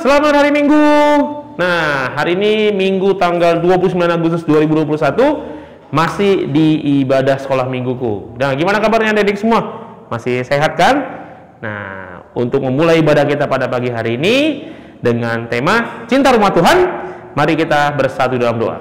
selamat hari Minggu. Nah, hari ini Minggu tanggal 29 Agustus 2021, masih di ibadah sekolah mingguku. Nah, gimana kabarnya adik-adik semua? Masih sehat kan? Nah, untuk memulai ibadah kita pada pagi hari ini dengan tema Cinta Rumah Tuhan, mari kita bersatu dalam doa.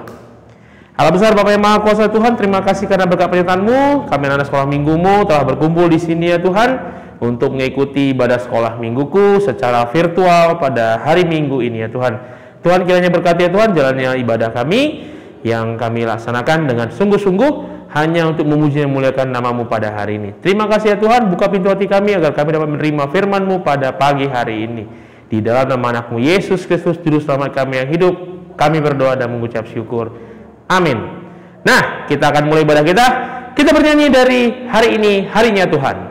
Allah besar Bapa yang Maha Kuasa Tuhan, terima kasih karena berkat penyertaan-Mu, kami anak sekolah minggumu telah berkumpul di sini ya Tuhan, untuk mengikuti ibadah sekolah mingguku secara virtual pada hari Minggu ini ya Tuhan. Tuhan kiranya berkati ya Tuhan jalannya ibadah kami yang kami laksanakan dengan sungguh-sungguh hanya untuk memuji dan memuliakan nama-Mu pada hari ini. Terima kasih ya Tuhan, buka pintu hati kami agar kami dapat menerima firman-Mu pada pagi hari ini. Di dalam nama anak-Mu Yesus Kristus, Juru Selamat kami yang hidup, kami berdoa dan mengucap syukur. Amin. Nah, kita akan mulai ibadah kita. Kita bernyanyi dari hari ini, harinya Tuhan.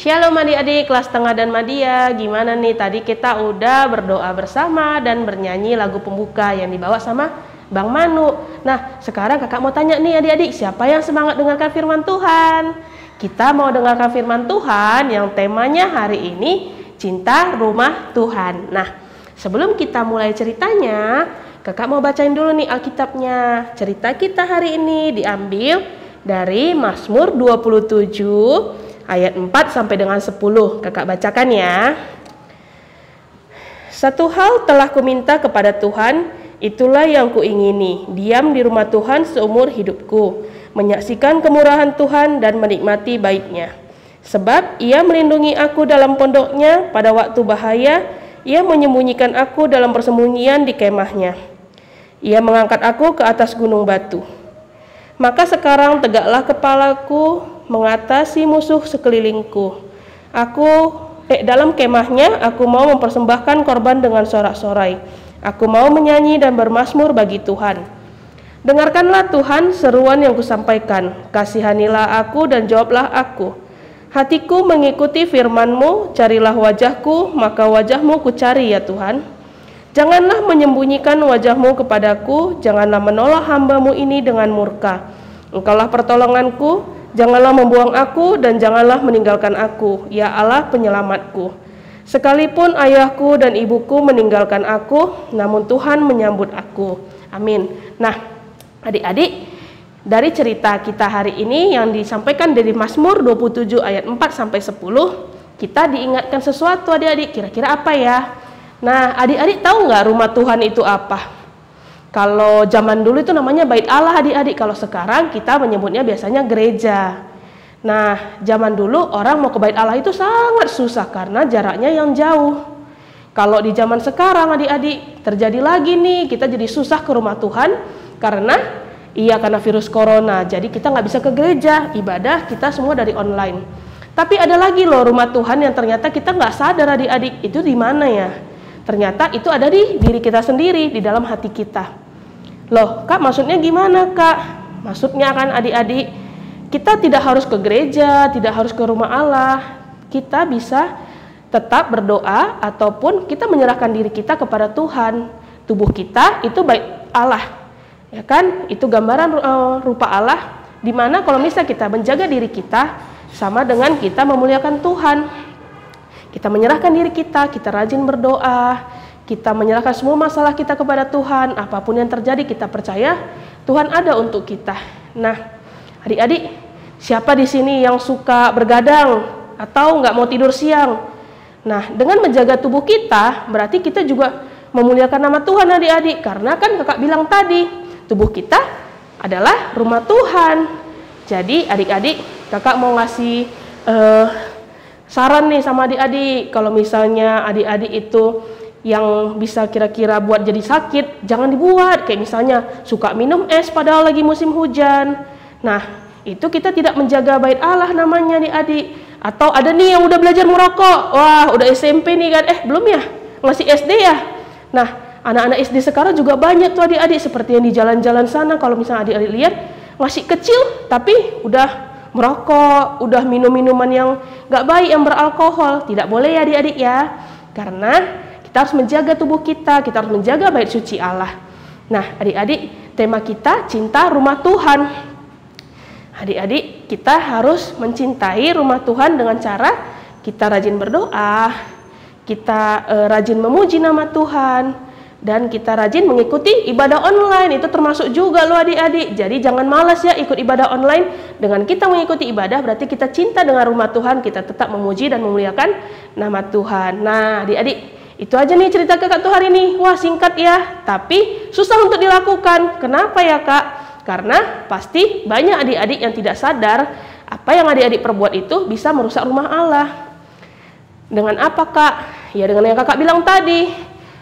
Shalom adik-adik kelas tengah dan Madia, gimana nih? Tadi kita udah berdoa bersama dan bernyanyi lagu pembuka yang dibawa sama Bang Manu. Nah, sekarang kakak mau tanya nih adik-adik, siapa yang semangat dengarkan firman Tuhan? Kita mau dengarkan firman Tuhan yang temanya hari ini Cinta Rumah Tuhan. Nah, sebelum kita mulai ceritanya, kakak mau bacain dulu nih Alkitabnya. Cerita kita hari ini diambil dari Mazmur 27 ayat 4 sampai dengan 10. Kakak bacakan ya. Satu hal telah kuminta kepada Tuhan, itulah yang kuingini, diam di rumah Tuhan seumur hidupku, menyaksikan kemurahan Tuhan dan menikmati baiknya. Sebab ia melindungi aku dalam pondoknya, pada waktu bahaya ia menyembunyikan aku dalam persembunyian di kemahnya. Ia mengangkat aku ke atas gunung batu. Maka sekarang tegaklah kepalaku mengatasi musuh sekelilingku. Dalam kemahnya aku mau mempersembahkan korban dengan sorak-sorai. Aku mau menyanyi dan bermazmur bagi Tuhan. Dengarkanlah Tuhan seruan yang kusampaikan. Kasihanilah aku dan jawablah aku. Hatiku mengikuti firman-Mu, carilah wajah-Ku, maka wajah-Mu kucari ya Tuhan. Janganlah menyembunyikan wajah-Mu kepadaku, janganlah menolak hamba-Mu ini dengan murka. Engkaulah pertolonganku, janganlah membuang aku dan janganlah meninggalkan aku, ya Allah penyelamatku. Sekalipun ayahku dan ibuku meninggalkan aku, namun Tuhan menyambut aku. Amin. Nah, adik-adik, dari cerita kita hari ini yang disampaikan dari Mazmur 27 ayat 4 sampai 10, kita diingatkan sesuatu adik-adik. Kira-kira apa ya? Nah, adik-adik tahu nggak rumah Tuhan itu apa? Kalau zaman dulu itu namanya bait Allah adik-adik, kalau sekarang kita menyebutnya biasanya gereja. Nah, zaman dulu orang mau ke bait Allah itu sangat susah karena jaraknya yang jauh. Kalau di zaman sekarang adik-adik, terjadi lagi nih, kita jadi susah ke rumah Tuhan karena virus corona. Jadi kita nggak bisa ke gereja, ibadah kita semua dari online. Tapi ada lagi loh rumah Tuhan yang ternyata kita nggak sadar adik-adik, itu di mana ya? Ternyata itu ada di diri kita sendiri, di dalam hati kita. Loh, Kak, maksudnya gimana, Kak? Maksudnya kan adik-adik, kita tidak harus ke gereja, tidak harus ke rumah Allah. Kita bisa tetap berdoa ataupun kita menyerahkan diri kita kepada Tuhan. Tubuh kita itu baik Allah. Ya kan? Itu gambaran rupa Allah, di mana kalau misalnya kita menjaga diri kita sama dengan kita memuliakan Tuhan. Kita menyerahkan diri kita rajin berdoa, kita menyerahkan semua masalah kita kepada Tuhan. Apapun yang terjadi kita percaya Tuhan ada untuk kita. Nah, adik-adik, siapa di sini yang suka bergadang atau nggak mau tidur siang? Nah, dengan menjaga tubuh kita, berarti kita juga memuliakan nama Tuhan, adik-adik. Karena kan kakak bilang tadi, tubuh kita adalah rumah Tuhan. Jadi adik-adik, kakak mau ngasih saran nih sama adik-adik. Kalau misalnya adik-adik itu yang bisa kira-kira buat jadi sakit, jangan dibuat. Kayak misalnya suka minum es padahal lagi musim hujan. Nah, itu kita tidak menjaga bait Allah namanya, adik-adik. Atau ada nih yang udah belajar merokok. Wah, udah SMP nih kan. Belum ya? Masih SD ya? Nah, anak-anak SD sekarang juga banyak tuh adik-adik. Seperti yang di jalan-jalan sana, kalau misalnya adik-adik lihat, masih kecil tapi udah merokok, udah minum minuman yang gak baik, yang beralkohol. Tidak boleh ya adik-adik ya. Karena kita harus menjaga tubuh kita harus menjaga bait suci Allah. Nah, adik-adik, tema kita cinta rumah Tuhan. Adik-adik, kita harus mencintai rumah Tuhan dengan cara kita rajin berdoa, kita rajin memuji nama Tuhan, dan kita rajin mengikuti ibadah online. Itu termasuk juga loh adik-adik. Jadi jangan malas ya ikut ibadah online. Dengan kita mengikuti ibadah berarti kita cinta dengan rumah Tuhan, kita tetap memuji dan memuliakan nama Tuhan. Nah, adik-adik, itu aja nih cerita kakak tuh hari ini. Wah, singkat ya, tapi susah untuk dilakukan. Kenapa ya kak? Karena pasti banyak adik-adik yang tidak sadar apa yang adik-adik perbuat itu bisa merusak rumah Allah. Dengan apa kak? Ya dengan yang kakak bilang tadi,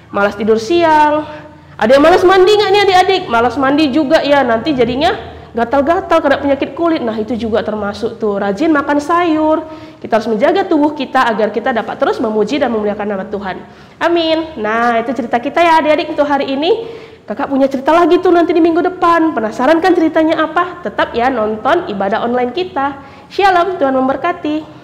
malas tidur siang. Ada yang malas mandi nggak nih adik-adik? Malas mandi juga ya, nanti jadinya gatal-gatal kena penyakit kulit. Nah, itu juga termasuk tuh. Rajin makan sayur. Kita harus menjaga tubuh kita agar kita dapat terus memuji dan memuliakan nama Tuhan. Amin. Nah, itu cerita kita ya adik-adik untuk hari ini. Kakak punya cerita lagi tuh nanti di minggu depan. Penasaran kan ceritanya apa? Tetap ya nonton ibadah online kita. Shalom, Tuhan memberkati.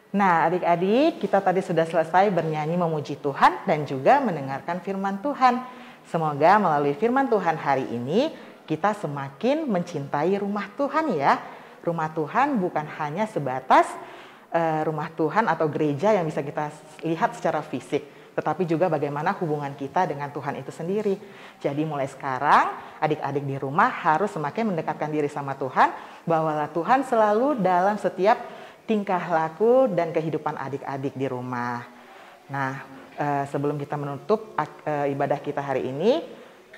Nah, adik-adik, kita tadi sudah selesai bernyanyi memuji Tuhan dan juga mendengarkan firman Tuhan. Semoga melalui firman Tuhan hari ini kita semakin mencintai rumah Tuhan ya. Rumah Tuhan bukan hanya sebatas rumah Tuhan atau gereja yang bisa kita lihat secara fisik, tetapi juga bagaimana hubungan kita dengan Tuhan itu sendiri. Jadi mulai sekarang adik-adik di rumah harus semakin mendekatkan diri sama Tuhan, bawalah Tuhan selalu dalam setiap tingkah laku dan kehidupan adik-adik di rumah. Nah, sebelum kita menutup ibadah kita hari ini,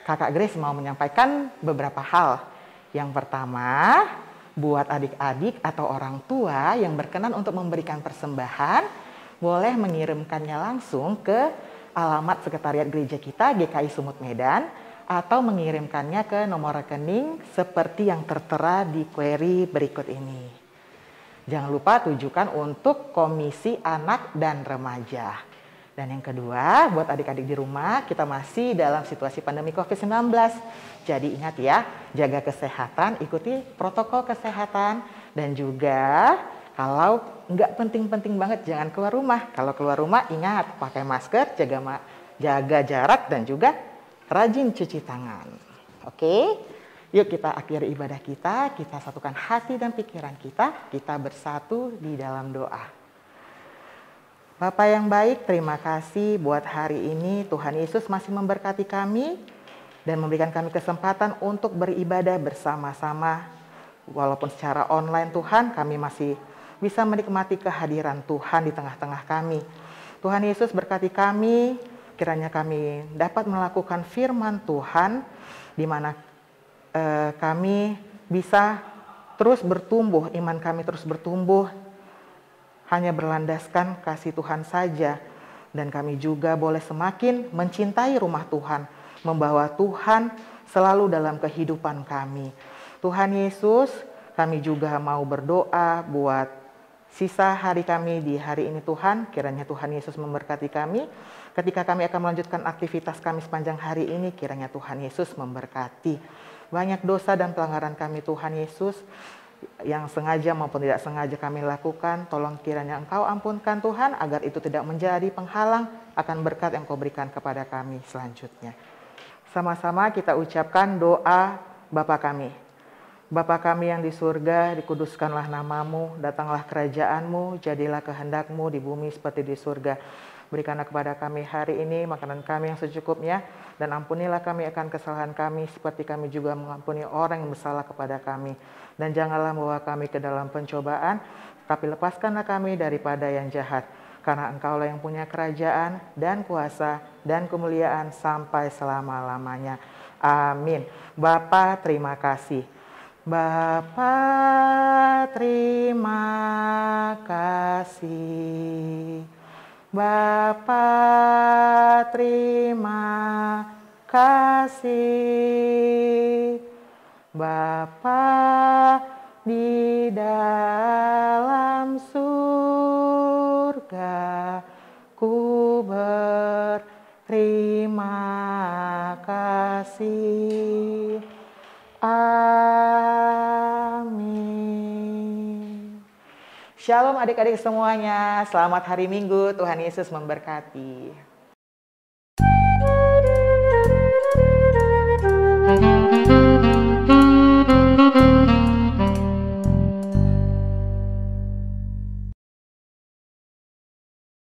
Kakak Grace mau menyampaikan beberapa hal. Yang pertama, buat adik-adik atau orang tua yang berkenan untuk memberikan persembahan, boleh mengirimkannya langsung ke alamat sekretariat gereja kita GKI Sumut Medan atau mengirimkannya ke nomor rekening seperti yang tertera di query berikut ini. Jangan lupa tujukan untuk Komisi Anak dan Remaja. Dan yang kedua, buat adik-adik di rumah, kita masih dalam situasi pandemi COVID-19. Jadi ingat ya, jaga kesehatan, ikuti protokol kesehatan, dan juga kalau nggak penting-penting banget jangan keluar rumah. Kalau keluar rumah ingat pakai masker, jaga jarak, dan juga rajin cuci tangan. Oke, yuk kita akhiri ibadah kita satukan hati dan pikiran kita bersatu di dalam doa. Bapa yang baik, terima kasih buat hari ini Tuhan Yesus masih memberkati kami dan memberikan kami kesempatan untuk beribadah bersama-sama. Walaupun secara online Tuhan, kami masih bisa menikmati kehadiran Tuhan di tengah-tengah kami. Tuhan Yesus berkati kami, kiranya kami dapat melakukan firman Tuhan di mana kami bisa terus bertumbuh, iman kami terus bertumbuh, hanya berlandaskan kasih Tuhan saja. Dan kami juga boleh semakin mencintai rumah Tuhan, membawa Tuhan selalu dalam kehidupan kami. Tuhan Yesus, kami juga mau berdoa buat sisa hari kami di hari ini Tuhan. Kiranya Tuhan Yesus memberkati kami. Ketika kami akan melanjutkan aktivitas kami sepanjang hari ini, kiranya Tuhan Yesus memberkati. Banyak dosa dan pelanggaran kami Tuhan Yesus, yang sengaja maupun tidak sengaja kami lakukan, tolong kiranya Engkau ampunkan Tuhan, agar itu tidak menjadi penghalang akan berkat yang Kau berikan kepada kami selanjutnya. Sama-sama kita ucapkan doa Bapa kami. Bapa kami yang di surga, dikuduskanlah namamu, datanglah kerajaan-Mu, jadilah kehendak-Mu di bumi seperti di surga. Berikanlah kepada kami hari ini makanan kami yang secukupnya, dan ampunilah kami akan kesalahan kami seperti kami juga mengampuni orang yang bersalah kepada kami. Dan janganlah membawa kami ke dalam pencobaan, tapi lepaskanlah kami daripada yang jahat. Karena Engkaulah yang punya kerajaan dan kuasa dan kemuliaan sampai selama-lamanya. Amin. Bapa, terima kasih. Bapa, terima kasih. Bapa, terima kasih. Bapa di dalam surga, ku berterima kasih. Amin. Shalom adik-adik semuanya, selamat hari Minggu, Tuhan Yesus memberkati.